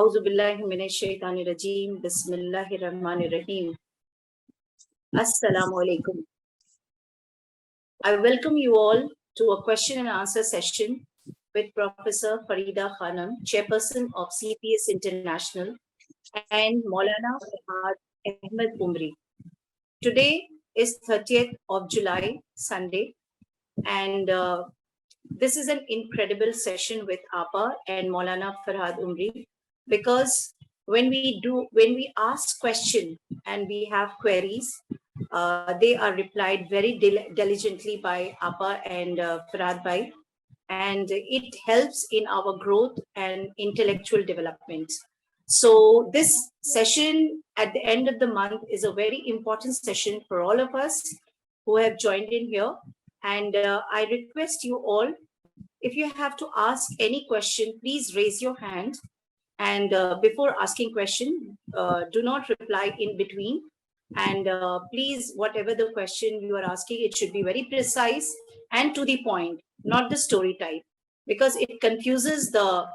A'udhu billahi minash shaitani rajim. Bismillahir rahmanir rahim. Assalamu alaikum. I welcome you all to a question and answer session with Professor Farida Khanam, Chairperson of CPS International, and Maulana Farhad Ahmed Umri. Today is 30th of July, Sunday, and this is an incredible session with APA and Maulana Farhad Umri, because when we ask questions and we have queries, they are replied very diligently by APA and Farhad Bhai, and it helps in our growth and intellectual development. So this session at the end of the month is a very important session for all of us who have joined in here. And I request you all, if you have to ask any question, please raise your hand. And before asking question, do not reply in between. And please, whatever the question you are asking, it should be very precise and to the point, not the story type, because it confuses the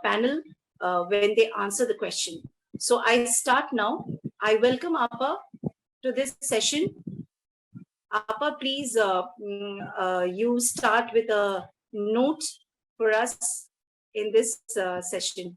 panel when they answer the question. So I start now. I welcome Appa to this session. Appa, please, you start with a note for us in this session.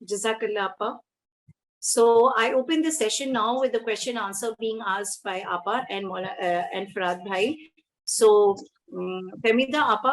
Jazakallah, Appa. So I open the session now with the question answer being asked by Appa and Farhad Bhai. So Femida, Appa,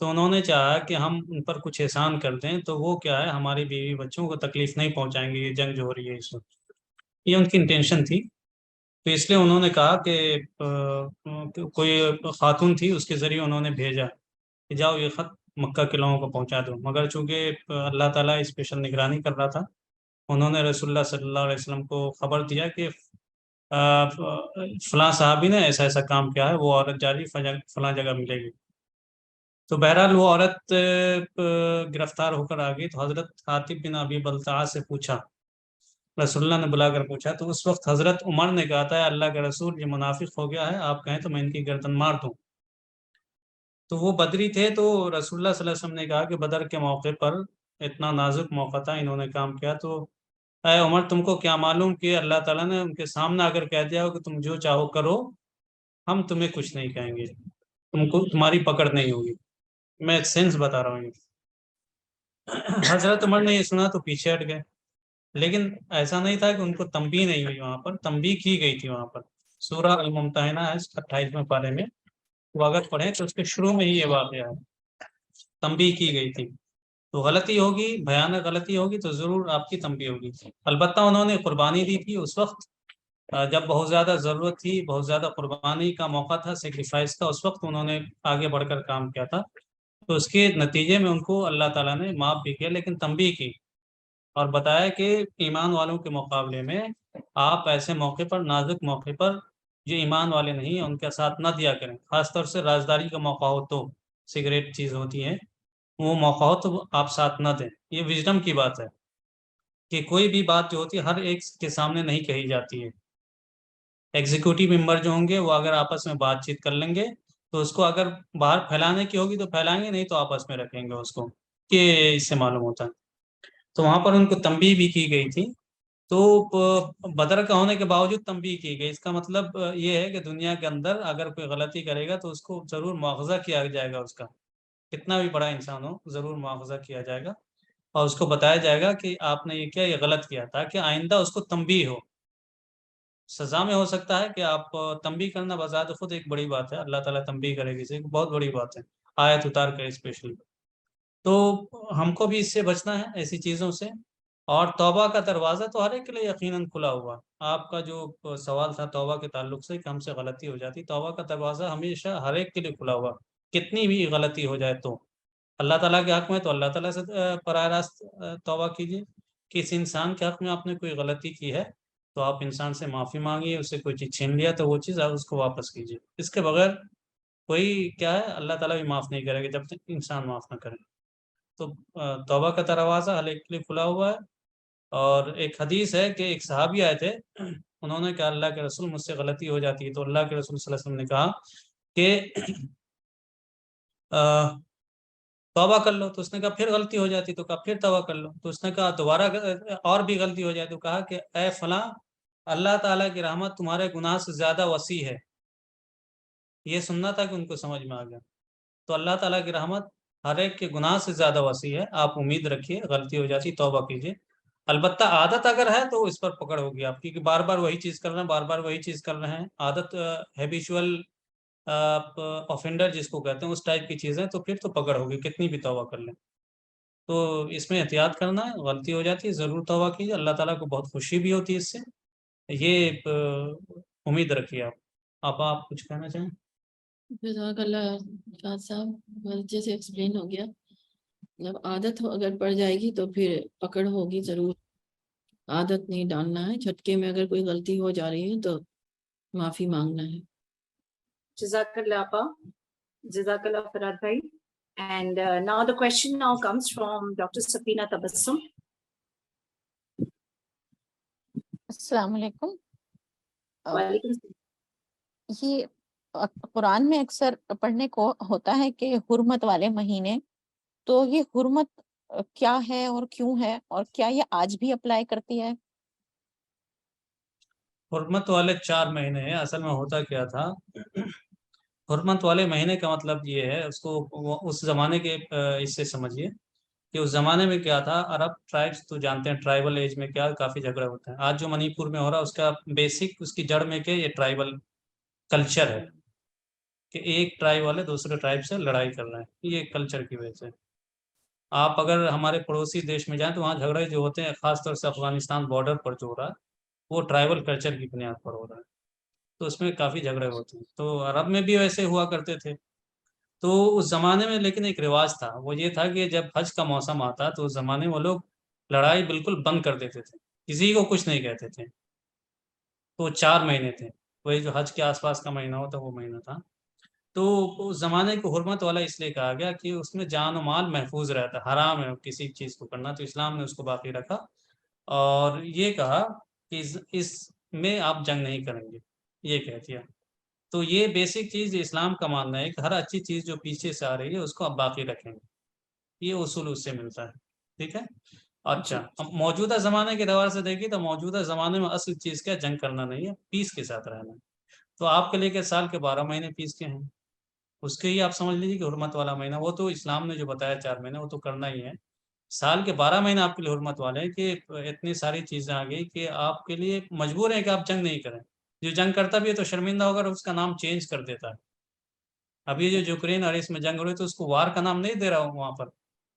تو انہوں نے چاہا کہ ہم ان پر کچھ احسان کر دیں، تو وہ کیا ہے ہماری بیوی بچوں کو تکلیف نہیں پہنچائیں گے یہ جنگ جو ہو رہی ہے اس وقت، یہ ان کی انٹینشن تھی۔ تو اس لیے انہوں نے کہا کہ کوئی خاتون تھی اس کے ذریعے انہوں نے بھیجا کہ جاؤ یہ خط مکہ کے لوگوں کو پہنچا دو، مگر چونکہ اللہ تعالیٰ اسپیشل نگرانی کر رہا تھا، انہوں نے رسول اللہ صلی اللہ علیہ وسلم کو خبر دیا کہ فلاں صحابی نے ایسا ایسا کام کیا ہے، وہ عورت جا رہی فلاں جگہ ملے گی۔ تو بہرحال وہ عورت گرفتار ہو کر آ گئی، تو حضرت حاتب بن ابی بلتعہ سے پوچھا، رسول اللہ نے بلا کر پوچھا، تو اس وقت حضرت عمر نے کہا تھا اللہ کا رسول یہ منافق ہو گیا ہے، آپ کہیں تو میں ان کی گردن مار دوں۔ تو وہ بدری تھے، تو رسول اللہ صلی اللہ علیہ وسلم نے کہا کہ بدر کے موقع پر اتنا نازک موقع تھا، انہوں نے کام کیا، تو اے عمر تم کو کیا معلوم کہ اللہ تعالیٰ نے ان کے سامنے اگر کہہ دیا ہو کہ تم جو چاہو کرو، ہم تمہیں کچھ نہیں کہیں گے، تمہاری پکڑ نہیں ہوگی، میں سینس بتا رہا ہوں یہ۔ حضرت عمر نے یہ سنا تو پیچھے ہٹ گئے، لیکن ایسا نہیں تھا کہ ان کو تنبیہ نہیں ہوئی، وہاں پر تنبیہ کی گئی تھی۔ وہاں پر سورہ الممتحنہ ہے 28ویں پارے میں، وہ اگر پڑھیں تو اس کے شروع میں ہی یہ واقعہ ہے، تنبیہ کی گئی تھی۔ تو غلطی ہوگی، بھیانک غلطی ہوگی تو ضرور آپ کی تنبیہ ہوگی۔ البتہ انہوں نے قربانی دی تھی اس وقت جب بہت زیادہ ضرورت تھی، بہت زیادہ قربانی کا موقع تھا، سیکریفائس کا، اس وقت انہوں نے آگے بڑھ کر کام کیا تھا، تو اس کے نتیجے میں ان کو اللہ تعالیٰ نے معاف بھی کیا، لیکن تنبیہ کی اور بتایا کہ ایمان والوں کے مقابلے میں آپ ایسے موقع پر، نازک موقع پر، جو ایمان والے نہیں ہیں ان کے ساتھ نہ دیا کریں، خاص طور سے رازداری کا موقع ہو تو، سگریٹ چیز ہوتی ہے وہ موقع ہو تو آپ ساتھ نہ دیں۔ یہ وزڈم کی بات ہے کہ کوئی بھی بات جو ہوتی ہے ہر ایک کے سامنے نہیں کہی جاتی ہے۔ ایگزیکٹو ممبر جو ہوں گے وہ اگر آپس میں بات چیت کر لیں گے تو اس کو اگر باہر پھیلانے کی ہوگی تو پھیلائیں گے، نہیں تو آپس میں رکھیں گے اس کو، کہ اس سے معلوم ہوتا ہے۔ تو وہاں پر ان کو تنبیہ بھی کی گئی تھی، تو بدر کا ہونے کے باوجود تنبیہ کی گئی، اس کا مطلب یہ ہے کہ دنیا کے اندر اگر کوئی غلطی کرے گا تو اس کو ضرور مواخذہ کیا جائے گا، اس کا کتنا بھی بڑا انسان ہو ضرور مواخذہ کیا جائے گا، اور اس کو بتایا جائے گا کہ آپ نے یہ کیا، یہ غلط کیا، تاکہ آئندہ اس کو تنبیہ ہو۔ سزا میں ہو سکتا ہے کہ آپ تنبیہ کرنا بذات خود ایک بڑی بات ہے، اللہ تعالیٰ تنبیہ کرے گی، سے بہت بڑی بات ہے، آیت اتار کر اسپیشلی۔ تو ہم کو بھی اس سے بچنا ہے، ایسی چیزوں سے، اور توبہ کا دروازہ تو ہر ایک کے لیے یقیناً کھلا ہوا۔ آپ کا جو سوال تھا توبہ کے تعلق سے کہ ہم سے غلطی ہو جاتی، توبہ کا دروازہ ہمیشہ ہر ایک کے لیے کھلا ہوا، کتنی بھی غلطی ہو جائے تو اللہ تعالیٰ کے حق میں تو اللہ تعالیٰ سے براہ راست توبہ کیجیے، کسی انسان کے حق میں آپ نے کوئی غلطی کی ہے تو آپ انسان سے معافی مانگیے، اس سے کوئی چیز چھین لیا تو وہ چیز آپ اس کو واپس کیجیے، اس کے بغیر کوئی کیا ہے اللہ تعالیٰ بھی معاف نہیں کرے گا جب تک انسان معاف نہ کرے۔ تو توبہ کا دروازہ ہر ایک کے لیے کھلا ہوا ہے۔ اور ایک حدیث ہے کہ ایک صحابی آئے تھے، انہوں نے کہا اللہ کے رسول مجھ سے غلطی ہو جاتی ہے، تو اللہ کے رسول صلی اللہ علیہ وسلم نے کہا کہ توبہ کر لو، تو اس نے کہا پھر غلطی ہو جاتی، تو کہا پھر توبہ کر لو، تو اس نے کہا دوبارہ اور بھی غلطی ہو جائے تو کہا کہ اے فلاں، اللہ تعالیٰ کی رحمت تمہارے گناہ سے زیادہ وسیع ہے۔ یہ سننا تھا کہ ان کو سمجھ میں آ گیا۔ تو اللہ تعالیٰ کی رحمت ہر ایک کے گناہ سے زیادہ وسیع ہے، آپ امید رکھیے، غلطی ہو جاتی توبہ کیجیے۔ البتہ عادت اگر ہے تو اس پر پکڑ ہوگی آپ کی، کہ بار بار وہی چیز کر رہے ہیں، بار بار وہی چیز کر رہے ہیں، عادت ہیبیچول آفینڈر جس کو کہتے ہیں اس ٹائپ کی چیزیں، تو پھر تو پکڑ ہوگی کتنی بھی توبہ کر لیں۔ تو اس میں احتیاط کرنا ہے، غلطی ہو جاتی ہے ضرور توبہ کیجیے، اللہ تعالیٰ کو بہت خوشی بھی ہوتی ہے اس سے، یہ امید رکھیے آپ کچھ کہنا چاہیں؟ جزاک اللہ شاہد صاحب، اچھے سے ایکسپلین ہو گیا۔ جب عادت اگر پڑ جائے گی تو پھر پکڑ ہوگی ضرور، عادت نہیں ڈالنا ہے، جھٹکے میں اگر کوئی غلطی ہو جا رہی ہے تو معافی مانگنا ہے۔ جزاک اللہ آپا، جزاک اللہ فراد بھائی. And now the question now comes from Dr. Safina Tabassum. السلام علیکم۔ وعلیکم السلام. یہ قرآن میں اکثر پڑھنے کو ہوتا ہے کہ حرمت والے مہینے، تو یہ حرمت کیا ہے اور کیوں ہے، اور کیا یہ آج بھی اپلائی کرتی ہے؟ حرمت والے 4 مہینے ہیں، اصل میں ہوتا کیا تھا، حرمت والے مہینے کا مطلب یہ ہے، اس کو اس زمانے کے اس سے سمجھیے کہ اس زمانے میں کیا تھا، عرب ٹرائبس تو جانتے ہیں ٹرائبل ایج میں کیا کافی جھگڑا ہوتا ہے، آج جو منی پور میں ہو رہا ہے اس کا بیسک، اس کی جڑ میں کہ یہ ٹرائبل کلچر ہے، کہ ایک ٹرائب والے دوسرے ٹرائب سے لڑائی کر رہے ہیں، یہ کلچر کی وجہ سے. آپ اگر ہمارے پڑوسی دیش میں جائیں تو وہاں جھگڑے جو ہوتے ہیں خاص طور سے افغانستان بارڈر پر جو ہو رہا ہے وہ ٹرائبل کلچر کی بنیاد پر ہو رہا ہے، تو اس میں کافی جھگڑے ہوتے ہیں. تو عرب میں بھی ویسے ہوا کرتے تھے. تو اس زمانے میں لیکن ایک رواج تھا، وہ یہ تھا کہ جب حج کا موسم آتا تو اس زمانے میں وہ لوگ لڑائی بالکل بند کر دیتے تھے، کسی کو کچھ نہیں کہتے تھے. تو 4 مہینے تھے، وہی جو حج کے آس پاس کا مہینہ ہوتا وہ مہینہ تھا. تو اس زمانے کو حرمت والا اس لیے کہا گیا کہ اس میں جان و مال محفوظ رہتا، حرام ہے کسی چیز کو کرنا، تو اسلام نے اس کو باقی رکھا اور یہ کہا کہ اس میں آپ جنگ نہیں کریں گے، یہ کہہ دیا. تو یہ بیسک چیز اسلام کا ماننا ہے کہ ہر اچھی چیز جو پیچھے سے آ رہی ہے اس کو آپ باقی رکھیں گے، یہ اصول اس سے ملتا ہے. ٹھیک ہے. اچھا، اب موجودہ زمانے کے اعتبار سے دیکھیے تو موجودہ زمانے میں اصل چیز کیا، جنگ کرنا نہیں ہے، پیس کے ساتھ رہنا ہے. تو آپ کے لے کے سال کے 12 مہینے پیس کے ہیں، اس کے ہی آپ سمجھ لیجیے کہ حرمت والا مہینہ، وہ تو اسلام نے جو بتایا 4 مہینے وہ تو کرنا ہی ہے. سال کے 12 مہینے آپ کے لیے حرمت والے ہیں کہ اتنی ساری چیزیں آ گئی کہ آپ کے لیے مجبور ہیں کہ آپ جنگ نہیں کریں. جو جنگ کرتا بھی ہے تو شرمندہ ہو کر اس کا نام چینج کر دیتا ہے. ابھی جو یوکرین اور اس میں جنگ ہو رہی ہے تو اس کو وار کا نام نہیں دے رہا ہوں وہاں پر،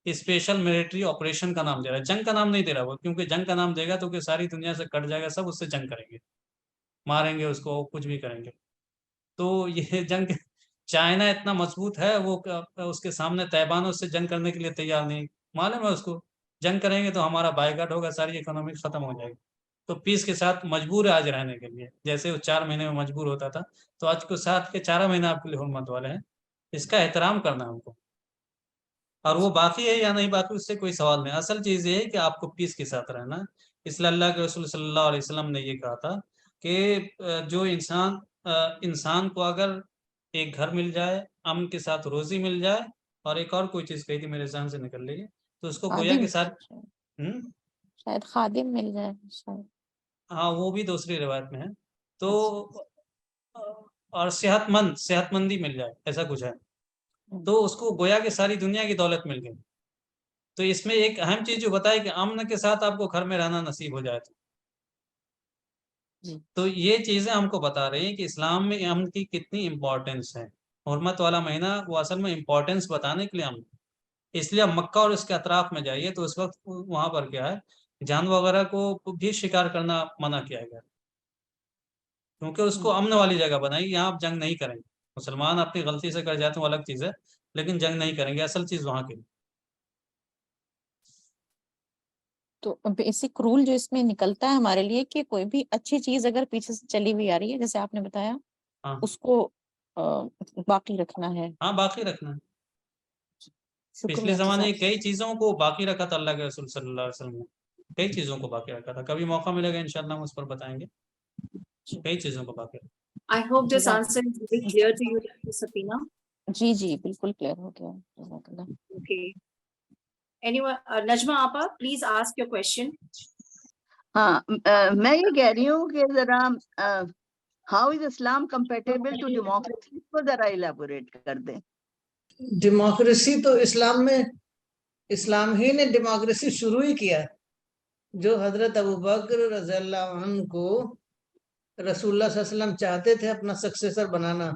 اسپیشل ملٹری آپریشن کا نام دے رہا ہے، جنگ کا نام نہیں دے رہا وہ، کیونکہ جنگ کا نام دے گا تو کہ ساری دنیا سے کٹ جائے گا، سب اس سے جنگ کریں گے، ماریں گے اس کو، کچھ بھی کریں گے. تو یہ جنگ، چائنا اتنا مضبوط ہے وہ اس کے سامنے طیبان اس سے جنگ کرنے کے لیے تیار نہیں. معلوم ہے اس کو جنگ کریں گے تو ہمارا بائیکاٹ ہوگا، ساری اکنومی ختم ہو جائے گی. تو پیس کے ساتھ مجبور ہے آج رہنے کے لیے، جیسے وہ 4 مہینے میں مجبور ہوتا تھا، تو آج کو ساتھ کے 4 مہینے آپ کے لیے حرمت والے ہیں. اس کا احترام کرنا ہے ہم کو، اور وہ باقی ہے یا نہیں باقی اس سے کوئی سوال نہیں. اصل چیز یہ ہے کہ آپ کو پیس کے ساتھ رہنا ہے. اس لیے اللہ کے رسول صلی اللہ علیہ وسلم نے یہ کہا تھا کہ جو انسان کو اگر ایک گھر مل جائے، امن کے ساتھ روزی مل جائے، اور ایک اور کوئی چیز کہی تھی میرے ذہن سے نکل رہی ہے، تو اس کو گویا کے ساتھ شاید خادم مل جائے شاید. ہاں وہ بھی دوسری روایت میں ہے. تو اچھا. اور صحت مندی مل جائے، ایسا کچھ ہے، تو اس کو گویا کہ ساری دنیا کی دولت مل گئی. تو اس میں ایک اہم چیز جو بتائی کہ امن کے ساتھ آپ کو گھر میں رہنا نصیب ہو جائے. تو یہ چیزیں ہم کو بتا رہی ہیں کہ اسلام میں امن کی کتنی امپورٹنس ہے. حرمت والا مہینہ وہ اصل میں امپورٹنس بتانے کے لیے امن، اس لیے اب مکہ اور اس کے اطراف میں جائیے تو اس وقت وہاں پر کیا ہے، جانور وغیرہ کو بھی شکار کرنا منع کیا گیا، کیونکہ اس کو امن والی جگہ بنائی، یہاں آپ جنگ نہیں کریں گے. مسلمان اپنی غلطی سے کر جاتے ہیں وہ الگ چیز ہے، لیکن جنگ نہیں کریں گے، اصل چیز وہاں کی. تو بیسک رول جو اس میں نکلتا ہے ہمارے لیے کہ کوئی بھی اچھی چیز اگر پیچھے سے چلی ہوئی آ رہی ہے جیسے آپ نے بتایا، ہاں اس کو باقی رکھنا ہے. ہاں باقی رکھنا ہے. پچھلے شکریہ زمانے جزاک. کئی چیزوں کو باقی رکھا تھا اللہ کے رسول صلی اللہ علیہ وسلم نے، کئی چیزوں کو باقی رکھا تھا. کبھی موقع ملے گا انشاءاللہ ہم اس پر بتائیں گے، کئی چیزوں کو باقی رکھا. I hope this answer is very clear to you, Dr. Sapina. جی جی بالکل کلیئر ہو گیا. جزاک اللہ. Okay. Anyone, Najma Appa, please ask your question. ہاں میں یہ کہہ رہی ہوں کہ ذرا how is Islam compatible to democracy کو ذرا ایلیبوریٹ کر دیں. ڈیموکریسی تو اسلام میں، اسلام ہی نے ڈیموکریسی شروع ہی کیا. جو حضرت ابوبکر رضی اللہ عنہ کو رسول اللہ صلی اللہ علیہ وسلم چاہتے تھے اپنا سکسیسر بنانا،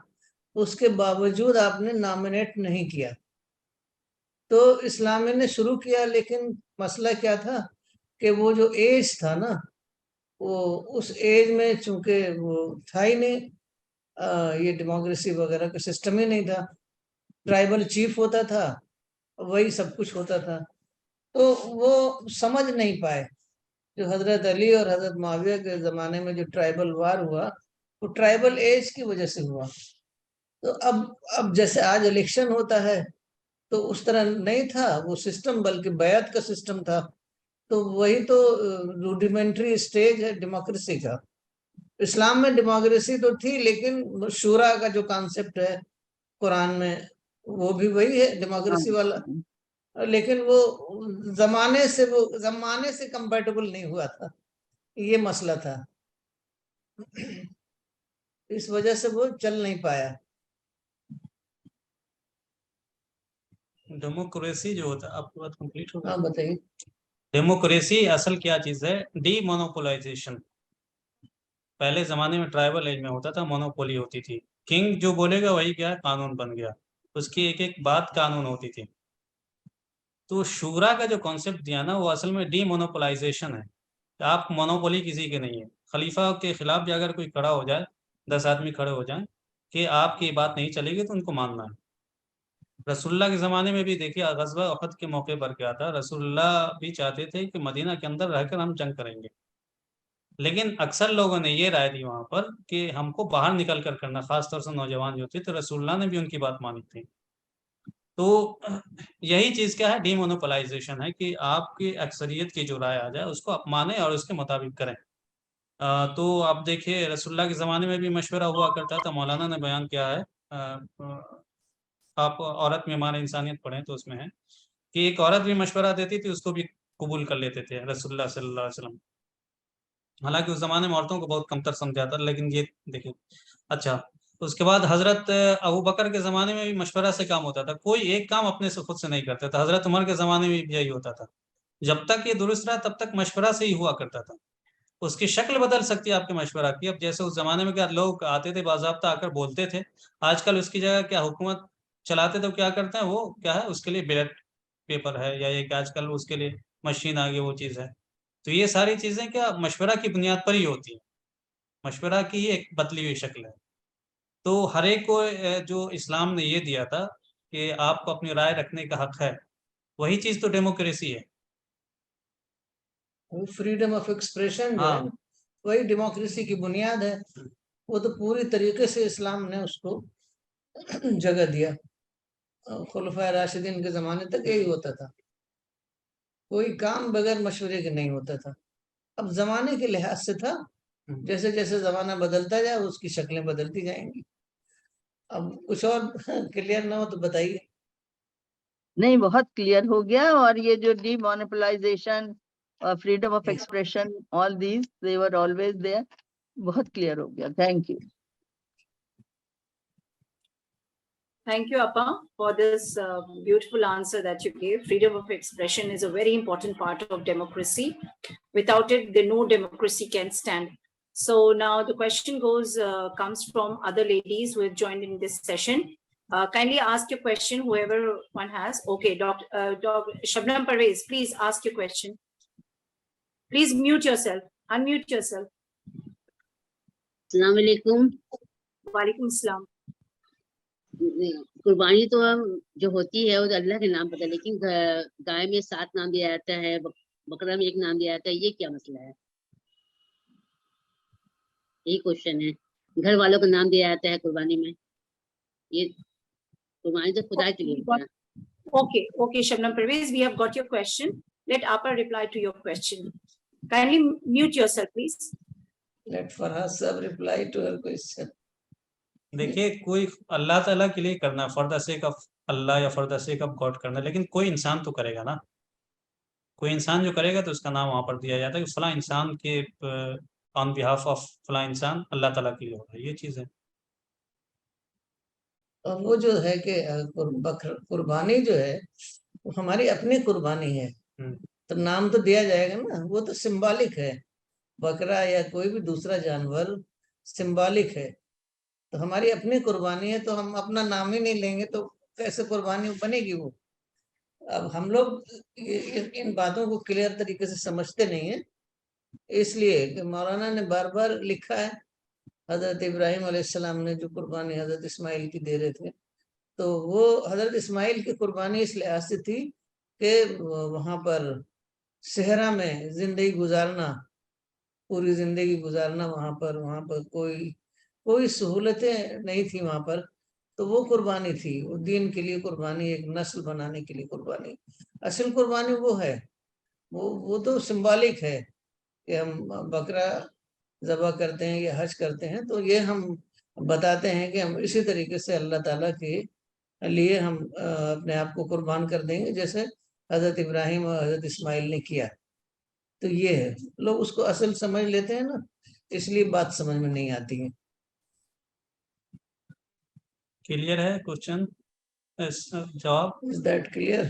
اس کے باوجود آپ نے نامنیٹ نہیں کیا. تو اسلام نے شروع کیا، لیکن مسئلہ کیا تھا کہ وہ جو ایج تھا نا، وہ اس ایج میں چونکہ وہ تھا ہی نہیں، یہ ڈیموکریسی وغیرہ کا سسٹم ہی نہیں تھا. ٹرائبل چیف ہوتا تھا، وہی سب کچھ ہوتا تھا. تو وہ سمجھ نہیں پائے. جو حضرت علی اور حضرت معاویہ کے زمانے میں جو ٹرائبل وار ہوا، وہ ٹرائبل ایج کی وجہ سے ہوا. تو اب جیسے آج الیکشن ہوتا ہے تو اس طرح نہیں تھا وہ سسٹم، بلکہ بیعت کا سسٹم تھا. تو وہی تو روڈیمنٹری سٹیج ہے ڈیموکریسی کا. اسلام میں ڈیموکریسی تو تھی، لیکن شورا کا جو کانسیپٹ ہے قرآن میں، وہ بھی وہی ہے ڈیموکریسی والا، لیکن وہ زمانے سے کمپیٹیبل نہیں ہوا تھا. یہ مسئلہ تھا، اس وجہ سے وہ چل نہیں پایا. ڈیموکریسی جو ہوتا ہے، آپ کی بات کمپلیٹ ہو گئی. ہاں بتائیے. ڈیموکریسی اصل کیا چیز ہے؟ ڈی مونوپولائزیشن. پہلے زمانے میں ٹرائبل ایج میں ہوتا تھا, مونوپولی ہوتی تھی, کنگ جو بولے گا وہی کیا قانون بن گیا, اس کی ایک ایک بات قانون ہوتی تھی. تو شورا کا جو کانسیپٹ دیا نا وہ اصل میں ڈی مونوپولائزیشن ہے. آپ مونوپولی کسی کے نہیں ہے. خلیفہ کے خلاف بھی اگر کوئی کھڑا ہو جائے, 10 آدمی کھڑے ہو جائیں کہ آپ کی بات نہیں چلے گی تو ان کو ماننا ہے. رسول اللہ کے زمانے میں بھی دیکھیے غزوہ احد کے موقع پر کیا تھا, رسول اللہ بھی چاہتے تھے کہ مدینہ کے اندر رہ کر ہم جنگ کریں گے, لیکن اکثر لوگوں نے یہ رائے دی وہاں پر کہ ہم کو باہر نکل کر کرنا, خاص طور سے نوجوان جو تھے, تو رسول اللہ نے بھی ان کی بات مانی تھی. تو یہی چیز کیا ہے, ڈی مونوپولائزیشن ہے کہ آپ کی اکثریت کی جو رائے آ جائے اس کو آپ مانیں اور اس کے مطابق کریں. تو آپ دیکھیے رسول اللہ کے زمانے میں بھی مشورہ ہوا کرتا تھا. مولانا نے بیان کیا ہے, آپ عورت میں ہمارے انسانیت پڑھیں تو اس میں ہے کہ ایک عورت بھی مشورہ دیتی تھی, اس کو بھی قبول کر لیتے تھے رسول اللہ صلی اللہ علیہ وسلم. حالانکہ اس زمانے میں عورتوں کو بہت کمتر سمجھا تھا, لیکن یہ دیکھیں. اچھا, اس کے بعد حضرت ابو بکر کے زمانے میں بھی مشورہ سے کام ہوتا تھا, کوئی ایک کام اپنے سے خود سے نہیں کرتا تھا. حضرت عمر کے زمانے میں بھی یہی ہوتا تھا. جب تک یہ درست رہا تب تک مشورہ سے ہی ہوا کرتا تھا. اس کی شکل بدل سکتی ہے آپ کے مشورہ کی. اب جیسے اس زمانے میں کیا لوگ آتے تھے باضابطہ آ کر بولتے تھے, آج کل اس کی جگہ کیا حکومت چلاتے تو کیا کرتے ہیں, وہ کیا ہے اس کے لیے بیلٹ پیپر ہے, یا یہ کہ آج کل اس کے لیے مشین آ گئی, وہ چیز ہے. تو یہ ساری چیزیں کیا مشورہ کی بنیاد پر ہی ہوتی ہیں, مشورہ کی ہی ایک بدلی ہوئی شکل ہے. تو ہر ایک کو جو اسلام نے یہ دیا تھا کہ آپ کو اپنی رائے رکھنے کا حق ہے, وہی چیز تو ڈیموکریسی ہے. وہ فریڈم آف ایکسپریشن جو ہے وہی ڈیموکریسی کی بنیاد ہے. وہ تو پوری طریقے سے اسلام نے اس کو جگہ دیا. خلفائے راشدین کے زمانے تک یہی ہوتا تھا, کوئی کام بغیر مشورے کے نہیں ہوتا تھا. اب زمانے کے لحاظ سے تھا, جیسے جیسے زمانہ بدلتا جائے اس کی شکلیں بدلتی جائیں گی. اب کچھ اور کلیئر نہ ہو تو بتائیے. نہیں, بہت کلیئر ہو گیا. اور یہ جو ڈی مونوپولائزیشن اور freedom of expression, all these they were always there. بہت کلیئر ہو گیا. Thank you. Thank you, Appa, for this beautiful answer that you gave. Freedom of expression is a very important part of democracy. Without it, no democracy can stand. So now the question comes from other ladies who have joined in this session. Kindly ask your question, whoever one has. Okay, Dr. Shabnam Parvez, please ask your question. Please mute yourself, unmute yourself. السلام علیکم. Walaikum assalam. قربانی تو جو ہوتی ہے وہ اللہ کے نام پتہ, لیکن گائے میں 7 نام دیا جاتا ہے, بکرا میں 1 نام دیا جاتا ہے, یہ کیا مسئلہ ہے؟ یہی کوشچن ہے. گھر والوں کا نام دیا جاتا ہے قربانی میں, یہ قربانی تو خدا کے لیے ہوتا ہے. Okay, Shabnam Parvez, we have got your question. Let Appa reply to your question. Kindly mute yourself, please. Let Farhad sahab reply to her question. دیکھیے کوئی اللہ تعالیٰ کے لیے کرنا, فار دا سیک آف اللہ یا for the sake of God کرنا, لیکن کوئی انسان تو کرے گا نا. کوئی انسان جو کرے گا تو اس کا نام وہاں پر دیا جاتا ہے کہ فلاں انسان کے آن بہاف آف فلاں انسان اللہ تعالیٰ کے لیے ہوگا. یہ چیز ہے. اور وہ جو ہے کہ قربانی جو ہے وہ ہماری اپنی قربانی ہے, تو نام تو دیا جائے گا نا, وہ تو سمبالک ہے. بکرا یا کوئی بھی دوسرا جانور سمبالک ہے, تو ہماری اپنی قربانی ہے, تو ہم اپنا نام ہی نہیں لیں گے تو کیسے قربانی بنے گی وہ. اب ہم لوگ ان باتوں کو کلیئر طریقے سے سمجھتے نہیں ہیں, اس لیے کہ مولانا نے بار بار لکھا ہے حضرت ابراہیم علیہ السلام نے جو قربانی حضرت اسماعیل کی دے رہے تھے, تو وہ حضرت اسماعیل کی قربانی اس لحاظ سے تھی کہ وہاں پر صحرا میں زندگی گزارنا, پوری زندگی گزارنا وہاں پر کوئی سہولتیں نہیں تھی وہاں پر, تو وہ قربانی تھی, وہ دین کے لیے قربانی, ایک نسل بنانے کے لیے قربانی. اصل قربانی وہ ہے, وہ تو سمبالک ہے کہ ہم بکرا ذبح کرتے ہیں یا حج کرتے ہیں, تو یہ ہم بتاتے ہیں کہ ہم اسی طریقے سے اللہ تعالیٰ کے لیے ہم اپنے آپ کو قربان کر دیں گے جیسے حضرت ابراہیم اور حضرت اسماعیل نے کیا. تو یہ ہے, لوگ اس کو اصل سمجھ لیتے ہیں نا, اس لیے بات سمجھ میں نہیں آتی ہے. کلیئر ہے کوشچن جواب؟ Is that clear?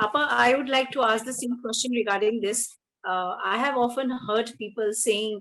Appa, I would like to ask the same question regarding this. I have often heard people saying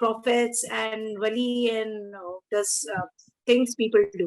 prophets and wali and this things people do?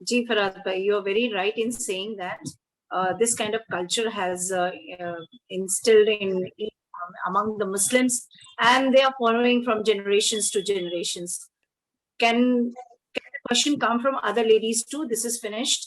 Ji Farad bhai, you are very right in saying that this kind of culture has instilled in among the Muslims, and they are following from generations to generations. Can the question come from other ladies too? This is finished.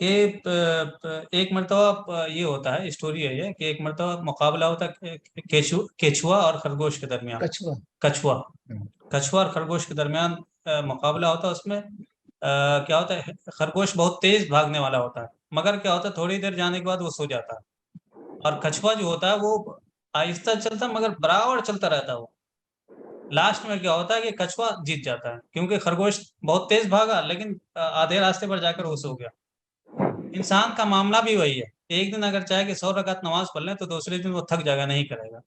کہ ایک مرتبہ یہ ہوتا ہے، story ہے یہ، کہ ایک مرتبہ مقابلہ ہوتا ہے کیچوا اور خرگوش کے درمیان. کچھوا اور خرگوش کے درمیان مقابلہ ہوتا ہے. اس میں کیا ہوتا ہے، خرگوش بہت تیز بھاگنے والا ہوتا ہے، مگر کیا ہوتا ہے تھوڑی دیر جانے کے بعد وہ سو جاتا ہے. اور کچھوا جو ہوتا ہے وہ آہستہ چلتا مگر برابر چلتا رہتا ہے. وہ لاسٹ میں کیا ہوتا ہے کہ کچھوا جیت جاتا ہے، کیونکہ خرگوش بہت تیز بھاگا لیکن آدھے راستے پر جا کر وہ سو گیا. انسان کا معاملہ بھی وہی ہے. ایک دن اگر چاہے کہ 100 رکعت نماز پڑھ لیں تو دوسرے دن وہ تھک جائے گا، نہیں کرے گا.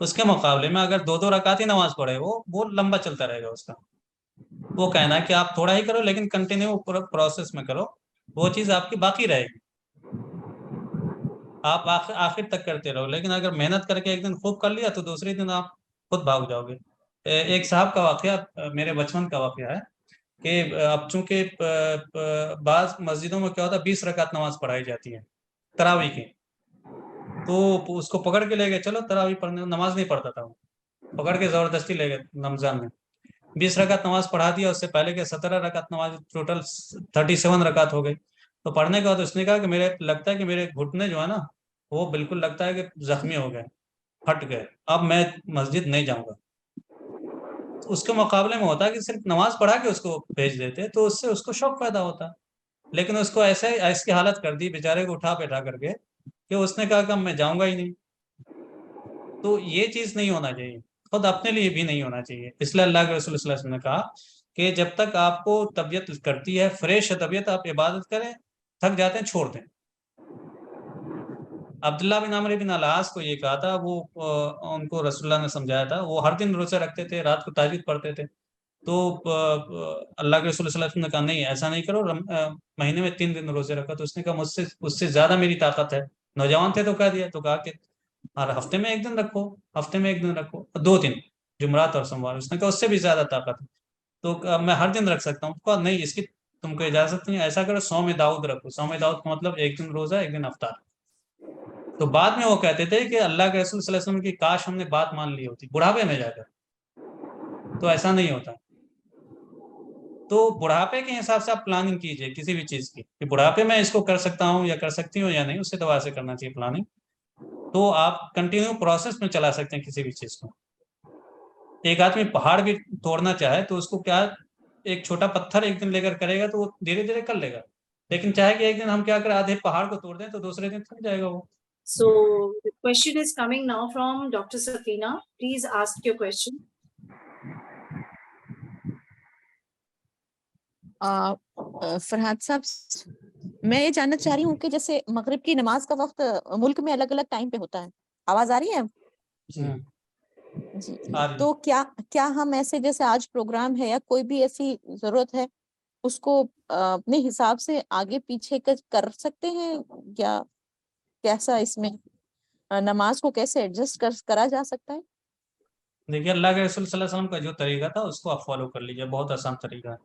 اس کے مقابلے میں اگر 2 رکعت ہی نماز پڑھے وہ لمبا چلتا رہے گا اس کا. وہ کہنا ہے کہ آپ تھوڑا ہی کرو لیکن کنٹینیو پروسیس میں کرو، وہ چیز آپ کی باقی رہے گی. آپ آخر تک کرتے رہو، لیکن اگر محنت کر کے ایک دن خوب کر لیا تو دوسرے دن آپ خود بھاگ جاؤ گے. ایک صاحب کا واقعہ میرے بچپن کا واقعہ ہے کہ اب چونکہ بعض مسجدوں میں کیا ہوتا ہے 20 رکعت نماز پڑھائی جاتی ہے تراویح کی. تو اس کو پکڑ کے لے گئے، چلو تراویح پڑھنے. نماز نہیں پڑھتا تھا، وہ پکڑ کے زبردستی لے گئے رمضان میں. 20 رکعت نماز پڑھا دیا. اس سے پہلے کہ 17 رکعت نماز، ٹوٹل 37 رکعت ہو گئی. تو پڑھنے کے بعد اس نے کہا کہ میرے لگتا ہے کہ میرے گھٹنے جو ہے نا وہ بالکل لگتا ہے کہ زخمی ہو گئے، پھٹ گئے، اب میں مسجد نہیں جاؤں گا. اس کے مقابلے میں ہوتا ہے کہ صرف نماز پڑھا کے اس کو بھیج دیتے تو اس سے اس کو شوق پیدا ہوتا. لیکن اس کو ایسی حالت کر دی بیچارے کو اٹھا بیٹھا کر کے کہ اس نے کہا کہ میں جاؤں گا ہی نہیں. تو یہ چیز نہیں ہونا چاہیے، خود اپنے لیے بھی نہیں ہونا چاہیے. اس لیے اللہ کے رسول صلی اللہ علیہ وسلم نے کہا کہ جب تک آپ کو طبیعت کرتی ہے، فریش ہے طبیعت، آپ عبادت کریں، تھک جاتے ہیں چھوڑ دیں. عبداللہ بن عمرو بن العاص کو یہ کہا تھا، وہ ان کو رسول اللہ نے سمجھایا تھا. وہ ہر دن روزے رکھتے تھے، رات کو تہجد پڑھتے تھے. تو اللہ کے رسول صلی اللہ علیہ وسلم نے کہا نہیں ایسا نہیں کرو، مہینے میں 3 دن روزے رکھا. تو اس نے کہا اس سے زیادہ میری طاقت ہے. نوجوان تھے تو کہہ دیا، تو کہا کہ ہفتے میں 1 دن رکھو، ہفتے میں 1 دن رکھو، 2 دن جمعرات اور سوموار. اس نے کہا اس سے بھی زیادہ طاقت ہے. تو میں ہر دن رکھ سکتا ہوں. کہا نہیں، اس کی تم کو اجازت نہیں. ایسا کرو صوم داؤد رکھو. صوم داؤد کا مطلب 1 دن روزہ 1 دن افطار. تو بعد میں وہ کہتے تھے کہ اللہ کے رسول صلی اللہ علیہ وسلم کی کاش ہم نے بات مان لی ہوتی بڑھاپے میں جا کر. تو ایسا نہیں ہوتا. تو بڑھاپے کے حساب سے آپ پلاننگ کیجئے کسی بھی چیز کی، کہ بڑھاپے میں اس کو کر سکتا ہوں یا کر سکتی ہوں یا نہیں، اس سے دوا سے کرنا چاہیے پلاننگ. تو آپ کنٹینیو پروسیس میں چلا سکتے ہیں کسی بھی چیز کو. ایک آدمی پہاڑ بھی توڑنا چاہے تو اس کو کیا ایک چھوٹا پتھر ایک دن لے کر کرے گا تو وہ دھیرے دھیرے کر لے گا. لیکن چاہے کہ ایک دن ہم کیا کریں آدھے پہاڑ کو توڑ دیں تو دوسرے دن تھک جائے گا وہ. So the question is coming now from Dr. Safina. Please ask your question. Farhat صاحب، میں یہ جاننا چاہ رہی ہوں کہ جیسے مغرب کی نماز کا وقت ملک میں الگ الگ ٹائم پہ ہوتا ہے. آواز آ رہی ہے؟ جی. تو کیا ہم ایسے جیسے آج پروگرام ہے یا کوئی بھی ایسی ضرورت ہے اس کو اپنے حساب سے آگے پیچھے کر سکتے ہیں، یا کیسا اس میں نماز کو کیسے ایڈجسٹ کرا جا سکتا ہے؟ دیکھیے اللہ کے رسول صلی اللہ علیہ وسلم کا جو طریقہ تھا اس کو آپ فالو کر لیجیے، بہت آسان طریقہ ہے.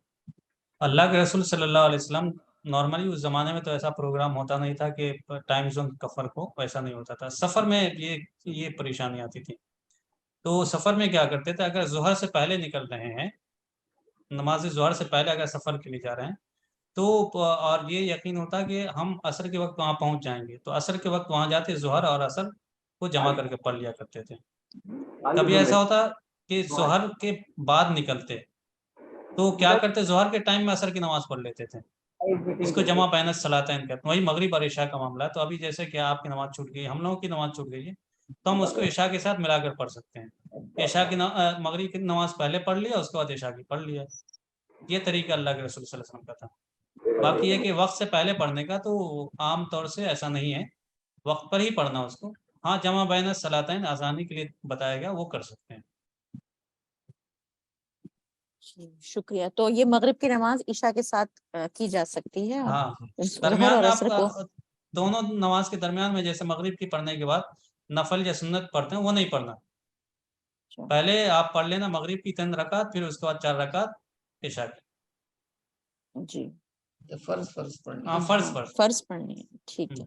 اللہ کے رسول صلی اللہ علیہ وسلم نارملی اس زمانے میں تو ایسا پروگرام ہوتا نہیں تھا کہ ٹائم زون کا فرق ہو، ویسا نہیں ہوتا تھا. سفر میں یہ پریشانی آتی تھی. تو سفر میں کیا کرتے تھے، اگر ظہر سے پہلے نکل رہے ہیں، نماز ظہر سے پہلے اگر سفر کے لیے جا رہے ہیں تو اور یہ یقین ہوتا کہ ہم عصر کے وقت وہاں پہنچ جائیں گے، تو عصر کے وقت وہاں جاتے ظہر اور عصر کو جمع کر کے پڑھ لیا کرتے تھے. کبھی ایسا ہوتا کہ ظہر کے بعد نکلتے تو کیا کرتے ظہر کے ٹائم میں عصر کی نماز پڑھ لیتے تھے. اس کو جمع بین الصلاتین کہتے ہیں. وہی مغرب اور عشاء کا معاملہ ہے. تو ابھی جیسے کہ آپ کی نماز چھوٹ گئی، ہم لوگوں کی نماز چھوٹ گئی ہے، تو ہم اس کو عشاء کے ساتھ ملا کر پڑھ سکتے ہیں. عشاء کی مغرب کی نماز پہلے پڑھ لیا، اس کے بعد عشاء کی پڑھ لیا. یہ طریقہ اللہ کے رسول صلی اللہ علیہ وسلم کا تھا. باقی یہ کہ وقت سے پہلے پڑھنے کا تو عام طور سے ایسا نہیں ہے، وقت پر ہی پڑھنا اس کو. ہاں جمع بین الصلاتین آسانی کے لیے بتایا گیا، وہ کر سکتے ہیں. شکریہ. تو یہ مغرب کی نماز عشاء کے ساتھ کی جا سکتی ہے؟ ہاں ظہر درمیان اور میں عصر کو آپ دونوں نماز کے درمیان میں جیسے مغرب کی پڑھنے کے بعد نفل یا سنت پڑھتے ہیں وہ نہیں پڑھنا. پہلے آپ پڑھ لینا مغرب کی 3 رکعت، پھر اس کے بعد 4 رکعت عشاء کی. جی فرض پڑھنی. ہاں فرض پڑھنی ہے. ٹھیک ہے.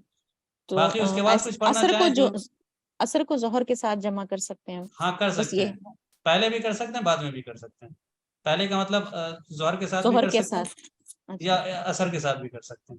تو باقی اس کے بعد کچھ پڑھنا چاہے عصر کو ظہر کے ساتھ جمع کر سکتے ہیں؟ ہاں کر سکتے ہیں. پہلے بھی کر سکتے ہیں، بعد میں بھی کر سکتے ہیں. پہلے کا مطلب ظہر کے ساتھ بھی کر سکتے ہیں یا عصر کے ساتھ بھی کر سکتے ہیں.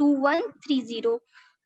2130.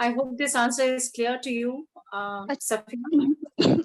I hope this answer is clear to you, Safiya.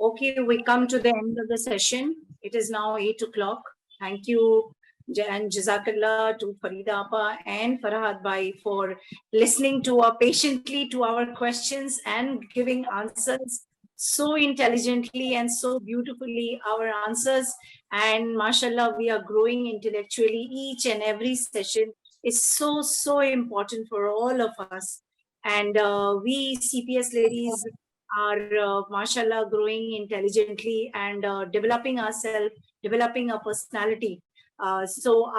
Okay, we come to the end of the session. It is now 8 o'clock. Thank you, and Jazakallah to Farida Appa and Farhad Bhai for listening to patiently to our questions and giving answers so intelligently and so beautifully our answers. And mashallah, we are growing intellectually. Each and every session is so important for all of us. And we CPS ladies are mashallah growing intelligently and developing ourselves, developing our personality. So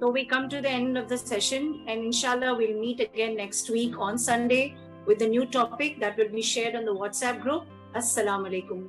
So we come to the end of the session, and inshallah we'll meet again next week on Sunday with a new topic that will be shared on the WhatsApp group. Assalamu alaikum.